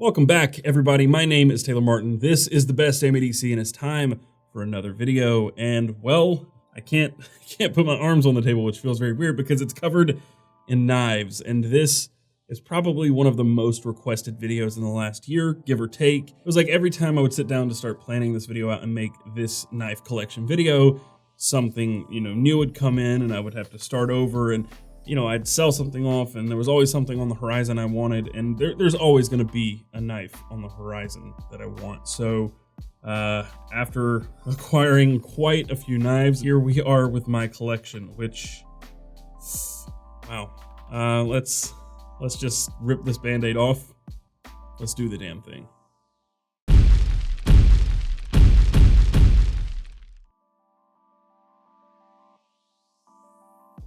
Welcome back, everybody. My name is Taylor Martin. This is the best Damn EDC, and it's time for another video. And well, I can't put my arms on the table, which feels very weird because it's covered in knives. And this is probably one of the most requested videos in the last year, give or take. It was like every time I would sit down to start planning this video out and make this knife collection video, something new would come in, and I would have to start over, and I'd sell something off, and there was always something on the horizon I wanted, and there's always going to be a knife on the horizon that I want. So after acquiring quite a few knives, here we are with my collection, which, wow. Let's just rip this Band-Aid off. Let's do the damn thing.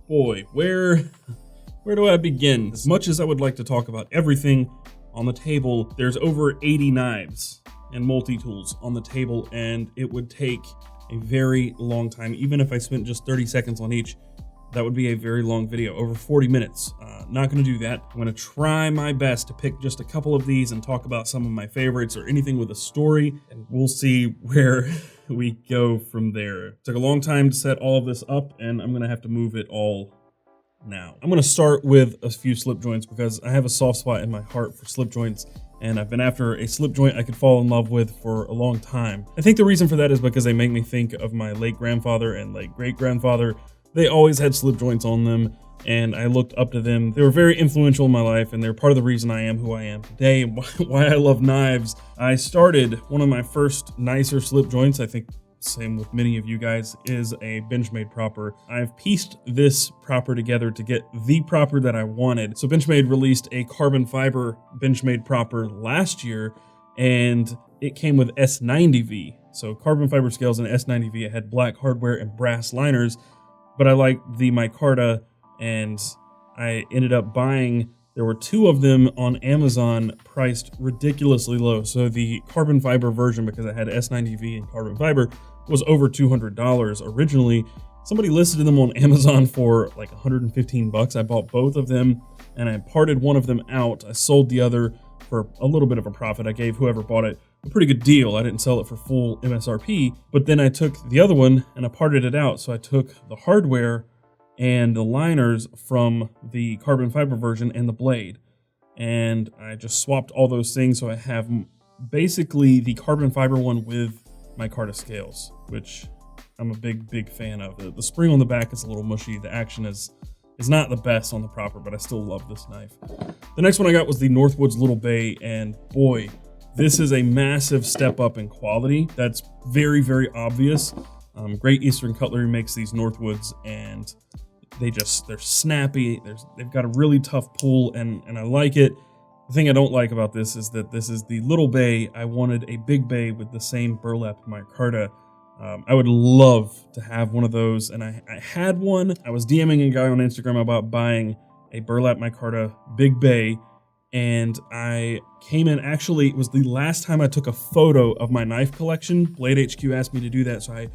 Boy, where do I begin? As much as I would like to talk about everything on the table, there's over 80 knives and multi-tools on the table, and it would take a very long time. Even if I spent just 30 seconds on each, that would be a very long video, over 40 minutes. Not gonna do that. I'm gonna try my best to pick just a couple of these and talk about some of my favorites or anything with a story, and we'll see where we go from there. It took a long time to set all of this up, and I'm gonna have to move it all now. I'm gonna start with a few slip joints because I have a soft spot in my heart for slip joints, and I've been after a slip joint I could fall in love with for a long time. I think the reason for that is because they make me think of my late grandfather and late great grandfather. They always had slip joints on them, and I looked up to them. They were very influential in my life, and they're part of the reason I am who I am today and why I love knives. I started one of my first nicer slip joints, I think same with many of you guys, is a Benchmade propper. I've pieced this propper together to get the propper that I wanted. So Benchmade released a carbon fiber Benchmade propper last year, and it came with S90V. So carbon fiber scales and S90V. It had black hardware and brass liners, but I liked the micarta, and I ended up buying, there were two of them on Amazon priced ridiculously low. So the carbon fiber version, because I had S90V and carbon fiber, was over $200 originally. Somebody listed them on Amazon for like 115 bucks. I bought both of them, and I parted one of them out. I sold the other for a little bit of a profit. I gave whoever bought it a pretty good deal. I didn't sell it for full MSRP, but then I took the other one and I parted it out. So I took the hardware and the liners from the carbon fiber version and the blade, and I just swapped all those things. So I have basically the carbon fiber one with micarta scales, which I'm a big fan of. The spring on the back is a little mushy. The action is not the best on the propper, but I still love this knife. The next one I got was the Northwoods Little Bay, and boy, this is a massive step up in quality. That's very obvious. Great Eastern Cutlery makes these Northwoods, and they're snappy. They've got a really tough pull, and I like it. The thing I don't like about this is that this is the Little Bay. I wanted a big bay with the same burlap micarta. I would love to have one of those, and I had one. I was DMing a guy on Instagram about buying a burlap micarta big bay, and I came in, actually, it was the last time I took a photo of my knife collection. Blade HQ asked me to do that, so I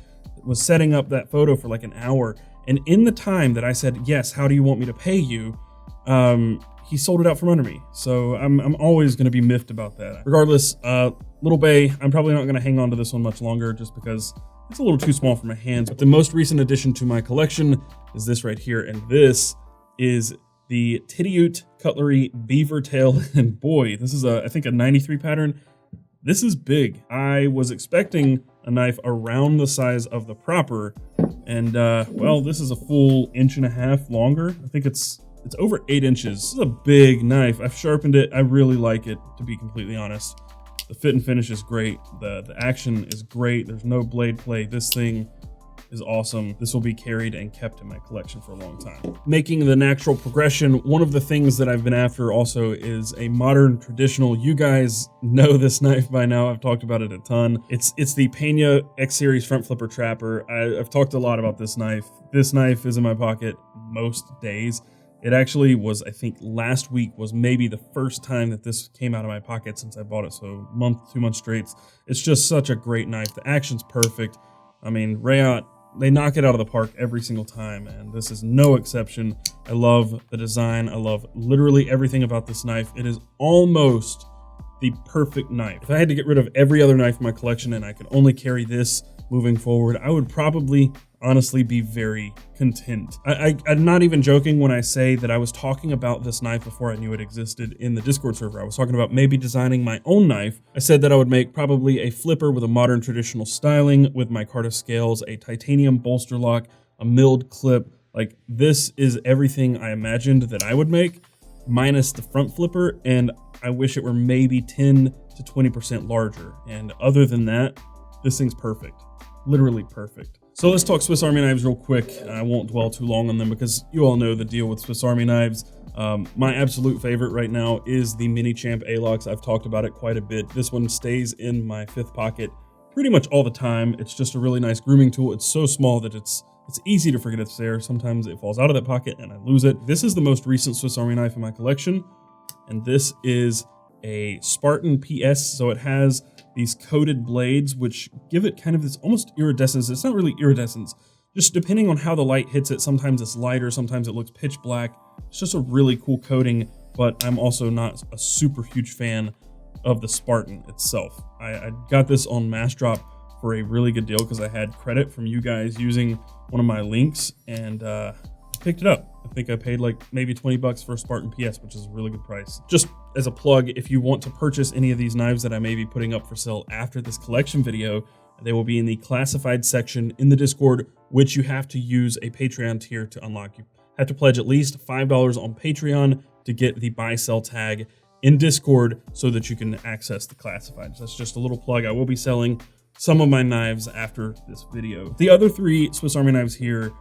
was setting up that photo for like an hour, and in the time that I said, yes, how do you want me to pay you, he sold it out from under me. So I'm always gonna be miffed about that. Regardless, Little Bay, I'm probably not gonna hang on to this one much longer just because it's a little too small for my hands. But the most recent addition to my collection is this right here, and this is the Tittiute Cutlery Beaver Tail, and boy, this is I think a 93 pattern. This is big. I was expecting a knife around the size of the propper, and well, this is a full 1.5 inches longer. I think it's over 8 inches. This is a big knife. I've sharpened it. I really like it, to be completely honest. The fit and finish is great. The action is great. There's no blade play. This thing is awesome. This will be carried and kept in my collection for a long time. Making the natural progression, one of the things that I've been after also is a modern traditional. You guys know this knife by now. I've talked about it a ton. It's the Pena X Series front flipper trapper. I've talked a lot about this knife. This knife is in my pocket most days. It actually was, I think last week was maybe the first time that this came out of my pocket since I bought it. So month, 2 months straight. It's just such a great knife. The action's perfect. I mean, Rayot, they knock it out of the park every single time, and this is no exception. I love the design. I love literally everything about this knife. It is almost the perfect knife. If I had to get rid of every other knife in my collection and I could only carry this moving forward, I would probably honestly be very content. I'm not even joking when I say that I was talking about this knife before I knew it existed in the Discord server. I was talking about maybe designing my own knife. I said that I would make probably a flipper with a modern traditional styling with micarta scales, a titanium bolster lock, a milled clip. Like, this is everything I imagined that I would make, minus the front flipper, and I wish it were maybe 10 to 20% larger. And other than that, this thing's perfect. Literally perfect. So let's talk Swiss Army knives real quick. I won't dwell too long on them because you all know the deal with Swiss Army knives. My absolute favorite right now is the Mini Champ A-Locks. I've talked about it quite a bit. This one stays in my fifth pocket pretty much all the time. It's just a really nice grooming tool. It's so small that it's easy to forget it's there. Sometimes it falls out of that pocket and I lose it. This is the most recent Swiss Army knife in my collection, and this is a Spartan PS. So it has these coated blades, which give it kind of this almost iridescence. It's not really iridescence, just depending on how the light hits it. Sometimes it's lighter, sometimes it looks pitch black. It's just a really cool coating, but I'm also not a super huge fan of the Spartan itself. I got this on Mass Drop for a really good deal because I had credit from you guys using one of my links, and I picked it up. I think I paid like maybe 20 bucks for a Spartan PS, which is a really good price. Just as a plug, if you want to purchase any of these knives that I may be putting up for sale after this collection video, they will be in the classified section in the Discord, which you have to use a Patreon tier to unlock. You have to pledge at least $5 on Patreon to get the buy sell tag in Discord so that you can access the classifieds. That's just a little plug. I will be selling some of my knives after this video. The other three Swiss Army knives here,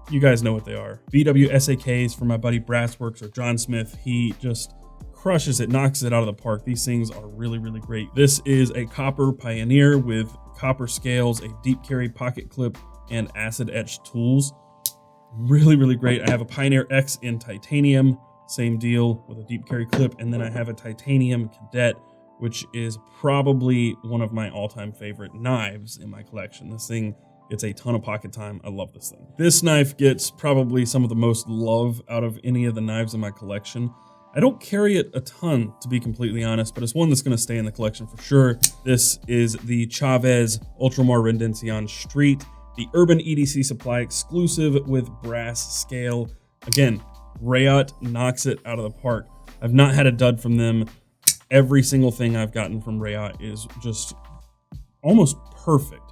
you guys know what they are. VW SAKs for my buddy Brassworks or John Smith. He just crushes it, knocks it out of the park. These things are really, really great. This is a copper Pioneer with copper scales, a deep carry pocket clip, and acid etched tools. Really, really great. I have a Pioneer X in titanium, same deal with a deep carry clip. And then I have a titanium Cadet, which is probably one of my all-time favorite knives in my collection. This thing gets a ton of pocket time. I love this thing. This knife gets probably some of the most love out of any of the knives in my collection. I don't carry it a ton, to be completely honest, but it's one that's gonna stay in the collection for sure. This is the Chavez Ultramar Rendencion Street, the Urban EDC Supply exclusive with brass scale. Again, Rayot knocks it out of the park. I've not had a dud from them. Every single thing I've gotten from Rayot is just almost perfect.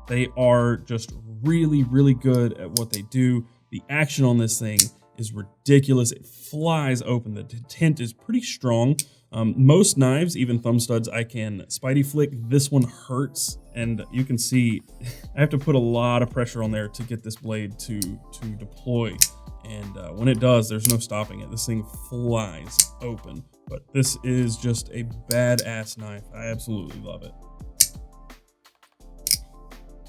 They are just really, really good at what they do. The action on this thing is ridiculous. It flies open. The tint is pretty strong. Most knives, even thumb studs, I can spidey flick. This one hurts, and you can see I have to put a lot of pressure on there to get this blade to deploy. And when it does, there's no stopping it. This thing flies open. But this is just a badass knife. I absolutely love it.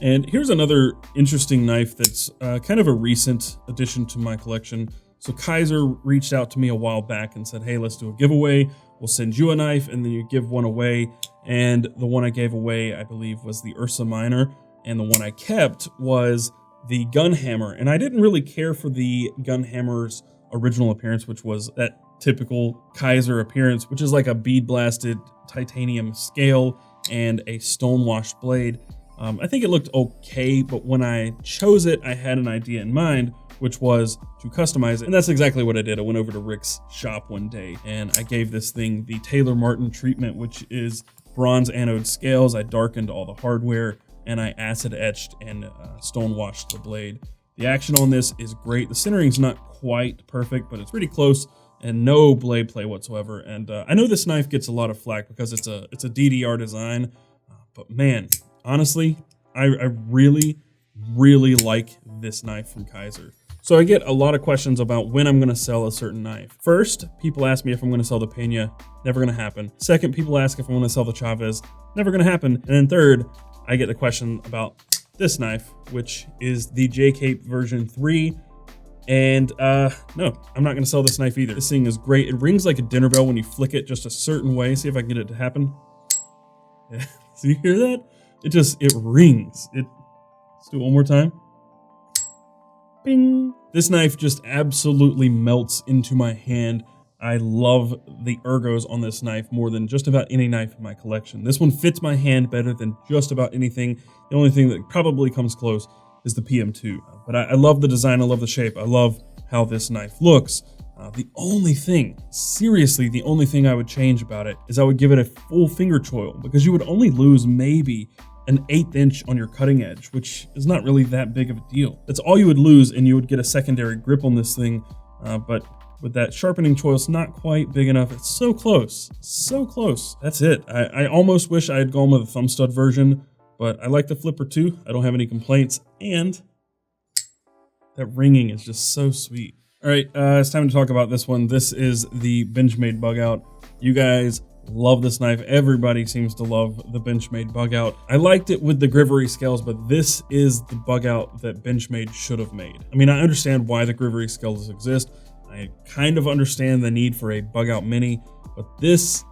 And here's another interesting knife that's kind of a recent addition to my collection. So Kaiser reached out to me a while back and said, hey, let's do a giveaway. We'll send you a knife and then you give one away. And the one I gave away, I believe, was the Ursa Minor. And the one I kept was the gun hammer. And I didn't really care for the gun hammer's original appearance, which was that typical Kaiser appearance, which is like a bead blasted titanium scale and a stone washed blade. I think it looked okay, but when I chose it, I had an idea in mind, which was to customize it. And that's exactly what I did. I went over to Rick's shop one day and I gave this thing the Taylor Martin treatment, which is bronze anode scales. I darkened all the hardware and I acid etched and stone washed the blade. The action on this is great. The centering's not quite perfect, but it's pretty close and no blade play whatsoever. And I know this knife gets a lot of flack because it's a DDR design, but man, honestly, I really, really like this knife from Kaiser. So I get a lot of questions about when I'm gonna sell a certain knife. First, people ask me if I'm gonna sell the Pena, never gonna happen. Second, people ask if I'm gonna sell the Chavez, never gonna happen. And then third, I get the question about this knife, which is the J-Cape version 3. And no, I'm not gonna sell this knife either. This thing is great. It rings like a dinner bell when you flick it just a certain way. See if I can get it to happen. Yeah. So you hear that? It rings. Let's do it one more time. Bing. This knife just absolutely melts into my hand I love the ergos on this knife more than just about any knife in my collection. This one fits my hand better than just about anything. The only thing that probably comes close is the PM2. But I love the design, I love the shape, I love how this knife looks. The only thing, seriously, the only thing I would change about it is I would give it a full finger choil, because you would only lose maybe an 1/8 inch on your cutting edge, which is not really that big of a deal. That's all you would lose, and you would get a secondary grip on this thing. But with that sharpening choil, it's not quite big enough. It's so close, so close. That's it. I almost wish I had gone with a thumb stud version, but I like the flipper too. I don't have any complaints, and that ringing is just so sweet. All right, it's time to talk about this one. This is the Benchmade Bug Out. You guys love this knife. Everybody seems to love the Benchmade Bug Out. I liked it with the Grivery scales, but this is the Bug Out that Benchmade should have made. I mean, I understand why the Grivery scales exist. I kind of understand the need for a Bug Out Mini, but this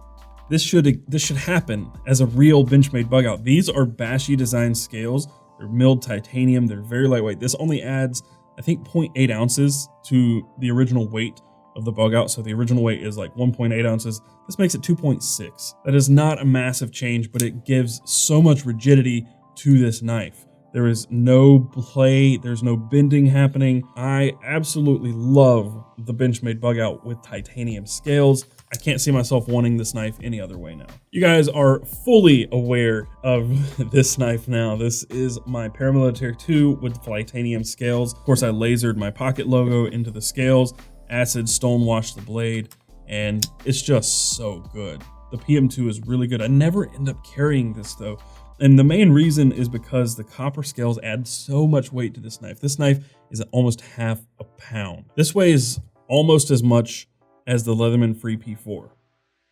should happen as a real Benchmade Bug Out. These are Bashi design scales. They're milled titanium. They're very lightweight. This only adds, I think, 0.8 ounces to the original weight of the Bug Out. So the original weight is like 1.8 ounces. This makes it 2.6. That is not a massive change, but it gives so much rigidity to this knife. There is no play, there's no bending happening. I absolutely love the Benchmade Bug Out with titanium scales. I can't see myself wanting this knife any other way now. You guys are fully aware of this knife now. This is my Paramilitary 2 with titanium scales. Of course, I lasered my pocket logo into the scales, acid stonewashed the blade, and it's just so good. The PM2 is really good. I never end up carrying this though. And the main reason is because the copper scales add so much weight to this knife. This knife is almost half a pound. This weighs almost as much as the Leatherman Free P4.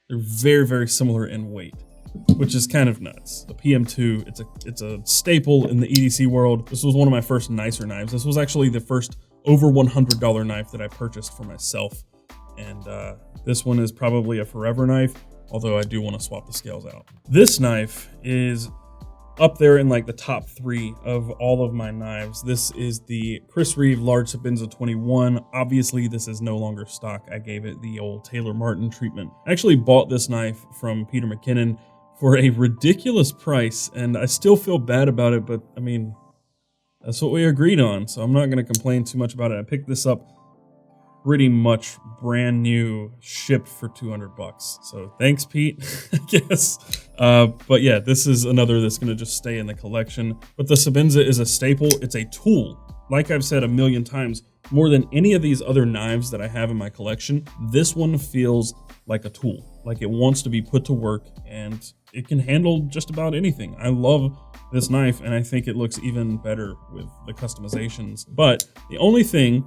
They're very, very similar in weight, which is kind of nuts. The PM2, it's a staple in the EDC world. This was one of my first nicer knives. This was actually the first over $100 knife that I purchased for myself. And this one is probably a forever knife, although I do want to swap the scales out. This knife is up there in like the top 3 of all of my knives. This is the Chris Reeve Large Sabenza 21. Obviously, this is no longer stock. I gave it the old Taylor Martin treatment. I actually bought this knife from Peter McKinnon for a ridiculous price, and I still feel bad about it, but I mean, that's what we agreed on, so I'm not going to complain too much about it. I picked this up pretty much brand new, shipped for 200 bucks. So thanks, Pete, I guess. But yeah, this is another that's gonna just stay in the collection. But the Sabenza is a staple, it's a tool. Like I've said a million times, more than any of these other knives that I have in my collection, this one feels like a tool. Like it wants to be put to work, and it can handle just about anything. I love this knife, and I think it looks even better with the customizations. But the only thing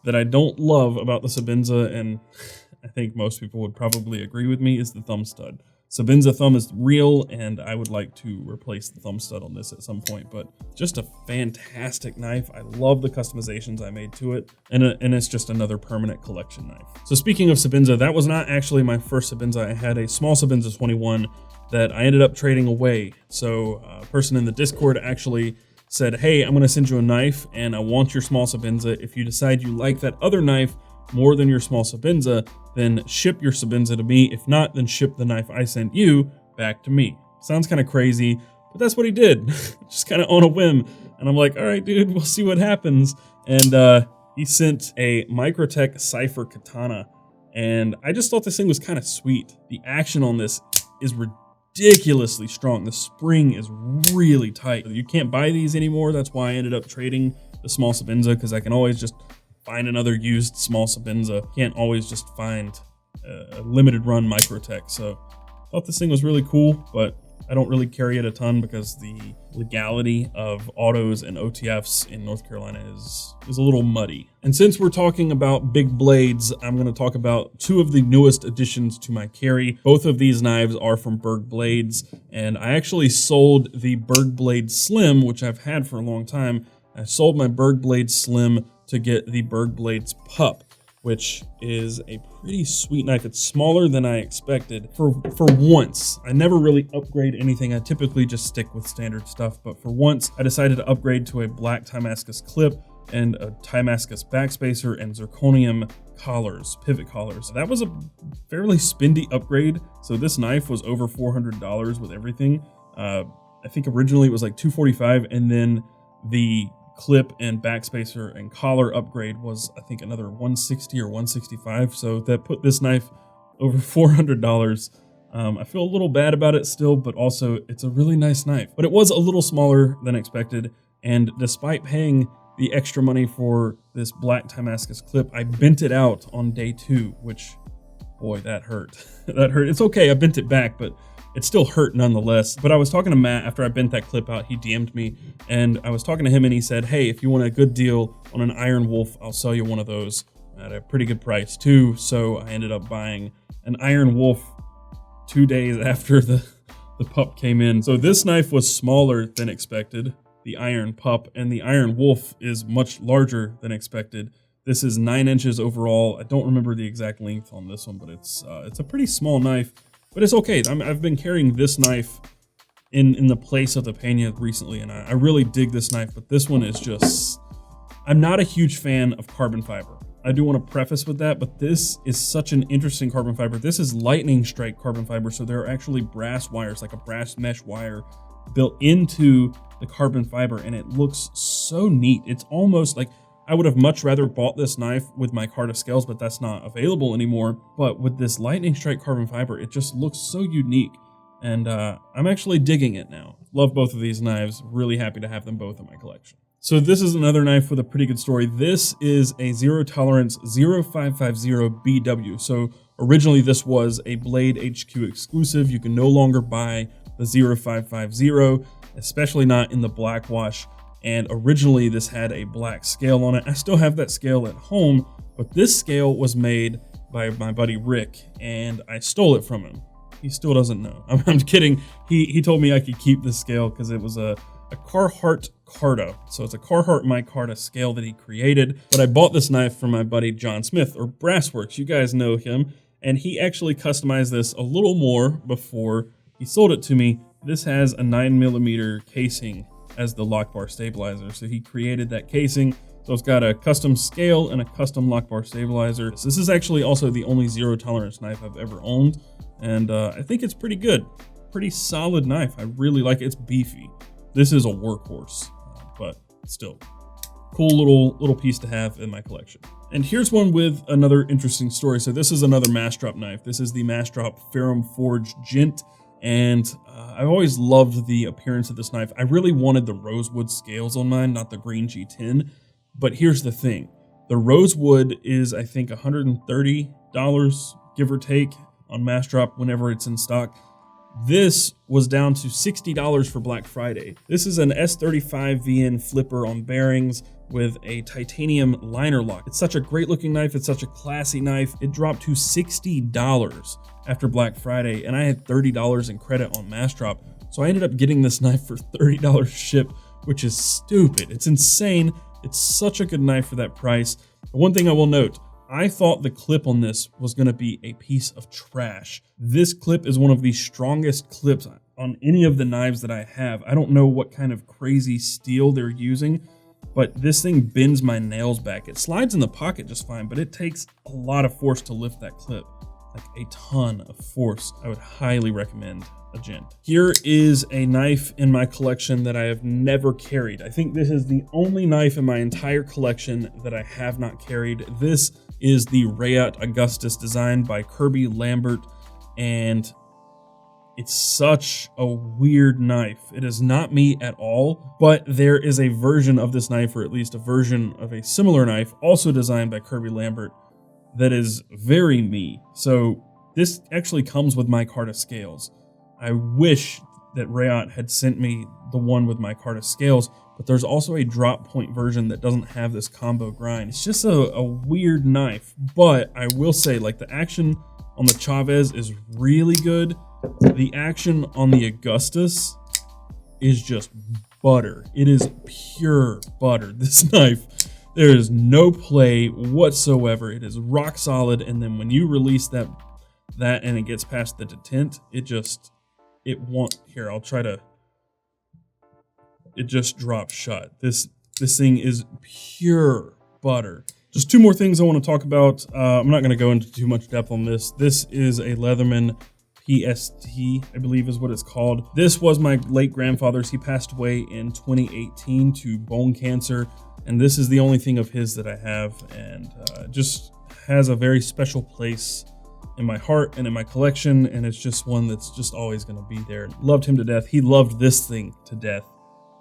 that I don't love about the Sabenza, and I think most people would probably agree with me, is the thumb stud. Sabenza thumb is real, and I would like to replace the thumb stud on this at some point, but just a fantastic knife. I love the customizations I made to it, and it's just another permanent collection knife. So speaking of Sabenza, that was not actually my first Sabenza. I had a small Sabenza 21 that I ended up trading away. So a person in the Discord actually said, hey, I'm gonna send you a knife and I want your small Sabenza. If you decide you like that other knife more than your small Sabenza, then ship your Sabenza to me. If not, then ship the knife I sent you back to me. Sounds kind of crazy, but that's what he did, just kind of on a whim. And I'm like, all right, dude, we'll see what happens. And he sent a Microtech Cypher Katana, and I just thought this thing was kind of sweet. The action on this is ridiculously strong. The spring is really tight. You can't buy these anymore. That's why I ended up trading the small Sabenza, because I can always just find another used small Sabenza. Can't always just find a limited run Microtech. So I thought this thing was really cool, but I don't really carry it a ton because the legality of autos and OTFs in North Carolina is a little muddy. And since we're talking about big blades, I'm going to talk about two of the newest additions to my carry. Both of these knives are from Berg Blades, and I actually sold the Berg Blade Slim, which I've had for a long time. I sold my Berg Blade Slim to get the Berg Blades Pup, which is a pretty sweet knife. It's smaller than I expected for once. I never really upgrade anything. I typically just stick with standard stuff, but for once I decided to upgrade to a black Timascus clip and a Timascus backspacer and zirconium collars, pivot collars. That was a fairly spendy upgrade. So this knife was over $400 with everything. I think originally it was like $245, and then the clip and backspacer and collar upgrade was, I think, another $160 or $165. So that put this knife over $400. I feel a little bad about it still, but also it's a really nice knife. But it was a little smaller than expected, and despite paying the extra money for this black Damascus clip, I bent it out on day 2, which, boy, that hurt. That hurt. It's okay, I bent it back, but it still hurt nonetheless. But I was talking to Matt after I bent that clip out. He DM'd me, and I was talking to him, and he said, hey, if you want a good deal on an Iron Wolf, I'll sell you one of those at a pretty good price too. So I ended up buying an Iron Wolf 2 days after the pup came in. So this knife was smaller than expected, the Iron Pup, and the Iron Wolf is much larger than expected. This is 9 inches overall. I don't remember the exact length on this one, but it's a pretty small knife, but it's okay. I've been carrying this knife in the place of the Pena recently, and I really dig this knife, but this one is just, I'm not a huge fan of carbon fiber. I do want to preface with that, but this is such an interesting carbon fiber. This is lightning strike carbon fiber, so there are actually brass wires, like a brass mesh wire, built into the carbon fiber, and it looks so neat. It's almost like, I would have much rather bought this knife with my Micarta scales, but that's not available anymore. But with this lightning strike carbon fiber, it just looks so unique, and I'm actually digging it now. Love both of these knives. Really happy to have them both in my collection. So this is another knife with a pretty good story. This is a zero tolerance 0550 BW. So originally this was a Blade HQ exclusive. You can no longer buy the 0550, especially not in the black wash. And originally this had a black scale on it. I still have that scale at home, but this scale was made by my buddy Rick, and I stole it from him. He still doesn't know. I'm kidding. He told me I could keep this scale because it was a Carhartt Carta. So it's a Carhartt Micarta scale that he created. But I bought this knife from my buddy John Smith, or Brassworks. You guys know him. And he actually customized this a little more before he sold it to me. This has a 9mm casing as the lock bar stabilizer. So he created that casing. So it's got a custom scale and a custom lock bar stabilizer. This is actually also the only zero tolerance knife I've ever owned. And I think it's pretty good. Pretty solid knife. I really like it. It's beefy. This is a workhorse, but still cool little piece to have in my collection. And here's one with another interesting story. So this is another Mastrop knife. This is the Mastrop Ferrum Forge Gent. And I've always loved the appearance of this knife. I really wanted the rosewood scales on mine, not the green G10. But here's the thing. The rosewood is, I think, $130, give or take, on Mastrop whenever it's in stock. This was down to $60 for Black Friday. This is an S35VN flipper on bearings with a titanium liner lock. It's such a great looking knife. It's such a classy knife. It dropped to $60 after Black Friday, and I had $30 in credit on Mastrop. So I ended up getting this knife for $30 ship, which is stupid. It's insane. It's such a good knife for that price. The one thing I will note, I thought the clip on this was going to be a piece of trash. This clip is one of the strongest clips on any of the knives that I have. I don't know what kind of crazy steel they're using, but this thing bends my nails back. It slides in the pocket just fine, but it takes a lot of force to lift that clip, like a ton of force. I would highly recommend a Gent. Here is a knife in my collection that I have never carried. I think this is the only knife in my entire collection that I have not carried. This is the Rayot Augustus, designed by Kirby Lambert, and it's such a weird knife. It is not me at all, but there is a version of this knife, or at least a version of a similar knife, also designed by Kirby Lambert, that is very me. So this actually comes with my Micarta scales. I wish that Rayot had sent me the one with my Micarta scales, but there's also a drop point version that doesn't have this combo grind. It's just a weird knife, but I will say, like, the action on the Chavez is really good. The action on the Augustus is just butter. It is pure butter. This knife, there is no play whatsoever. It is rock solid, and then when you release that and it gets past the detent, it won't. Here, I'll try to. It just drops shut. This thing is pure butter. Just two more things I want to talk about. I'm not going to go into too much depth on this. This is a Leatherman PST, I believe is what it's called. This was my late grandfather's. He passed away in 2018 to bone cancer, and this is the only thing of his that I have, and just has a very special place in my heart and in my collection, and it's just one that's just always going to be there. Loved him to death. He loved this thing to death,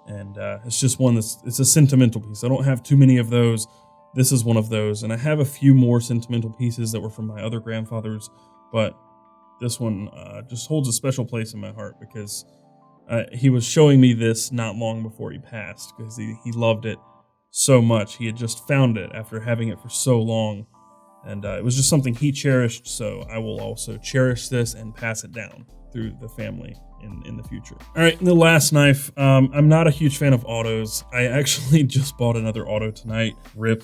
and it's just one it's a sentimental piece. I don't have too many of those. This is one of those, and I have a few more sentimental pieces that were from my other grandfathers, but this one just holds a special place in my heart because he was showing me this not long before he passed because he loved it so much. He had just found it after having it for so long, and it was just something he cherished, so I will also cherish this and pass it down through the family in the future. All right, and the last knife. I'm not a huge fan of autos. I actually just bought another auto tonight. RIP.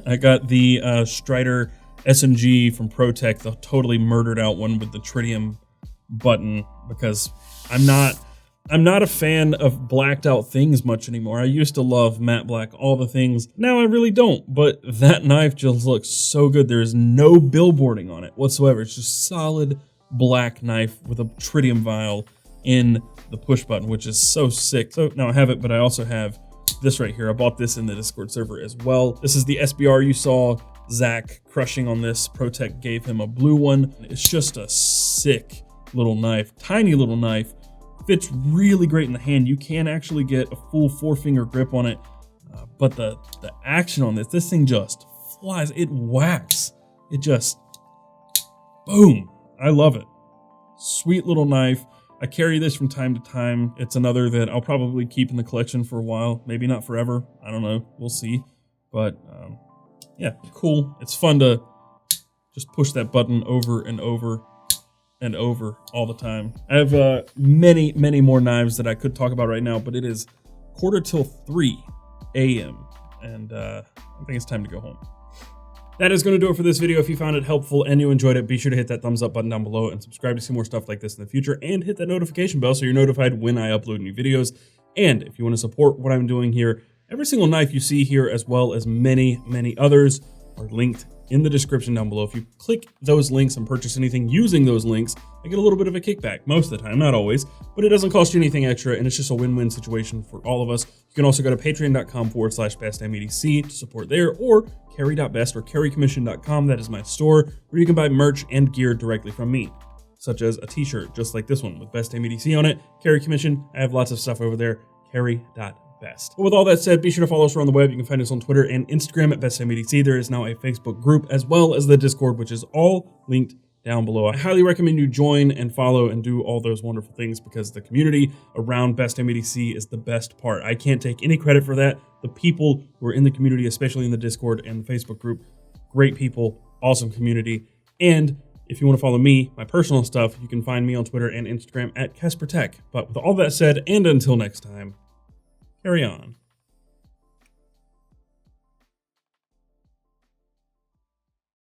I got the Strider S&G from ProTech, the totally murdered out one with the tritium button, because I'm not a fan of blacked out things much anymore. I used to love matte black, all the things. Now I really don't, but that knife just looks so good. There's no billboarding on it whatsoever. It's just solid black knife with a tritium vial in the push button, which is so sick. So now I have it, but I also have this right here. I bought this in the Discord server as well. This is the SBR you saw Zach crushing on this. ProTech gave him a blue one. It's just a sick little knife, tiny little knife. Fits really great in the hand. You can actually get a full 4-finger grip on it, but the action on this thing just flies. It whacks. It just, boom. I love it. Sweet little knife. I carry this from time to time. It's another that I'll probably keep in the collection for a while. Maybe not forever. I don't know. We'll see. But yeah, cool. It's fun to just push that button over and over and over all the time. I have many, many more knives that I could talk about right now, but it is 2:45 a.m. and I think it's time to go home. That is going to do it for this video. If you found it helpful and you enjoyed it, be sure to hit that thumbs up button down below and subscribe to see more stuff like this in the future, and hit that notification bell so you're notified when I upload new videos. And if you want to support what I'm doing here, every single knife you see here, as well as many, many others, are linked in the description down below. If you click those links and purchase anything using those links, I get a little bit of a kickback, most of the time, not always, but it doesn't cost you anything extra, and it's just a win-win situation for all of us. You can also go to patreon.com/bestdamnedc to support there, or carry.best or carrycommission.com. That is my store where you can buy merch and gear directly from me, such as a t-shirt just like this one with Best Damn EDC on it. Carry Commission. I have lots of stuff over there. Carry.best. But with all that said, be sure to follow us around the web. You can find us on Twitter and Instagram at Best Damn EDC. There is now a Facebook group as well as the Discord, which is all linked down below. I highly recommend you join and follow and do all those wonderful things, because the community around Best Damn EDC is the best part. I can't take any credit for that. The people who are in the community, especially in the Discord and the Facebook group, great people, awesome community. And if you want to follow me, my personal stuff, you can find me on Twitter and Instagram at CasperTech. But with all that said, and until next time, carry on.